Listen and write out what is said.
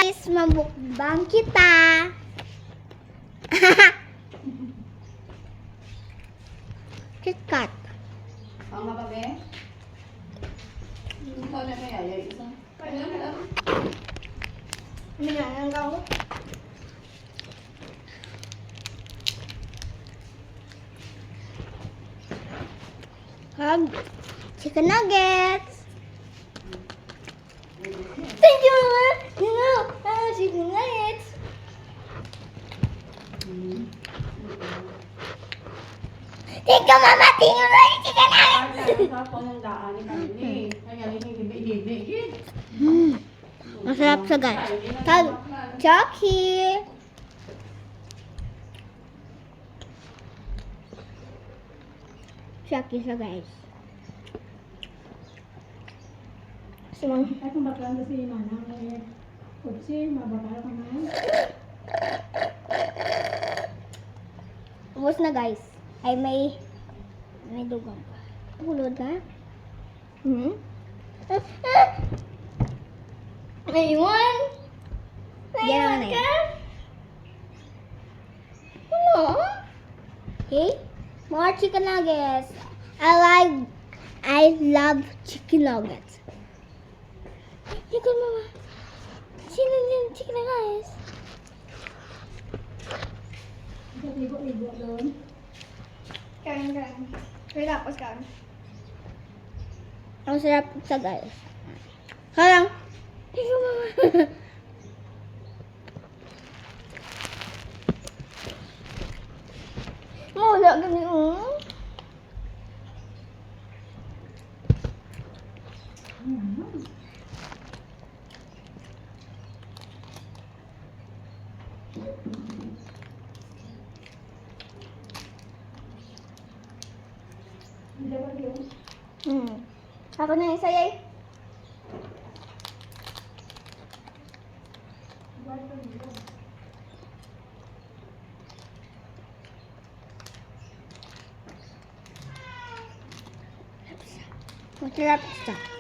guys, mabukbang kita. KitKat. Ang mababe? Ikaw na kaya, yung isa. Minangang ako. Chicken nuggets. Thank you, Mama. You know, chicken nuggets. Thank you, Mama. Thank you, Mama. Chicken nuggets. Sa ng daan ni Kamini. Kaya hindi. Masarap sa guys. Chucky. Chucky sa guys. Simang. Ay, kung bakla na si Manang eh, Kupsi, mababala ka man. Ubus na guys. Ay may dugang pa. Bulod na. May one. Yan na yan. Ano? Okay. More chicken nuggets. I love chicken nuggets. Chicken mama. Sino yung chicken nuggets? Igo-igo doon. Kain. Kaya tapos kain. Ang sarap sa guys. Parang, ikaw mama. Wala gani Hindi ba yun? Ako na yung sayay. Masarap siya.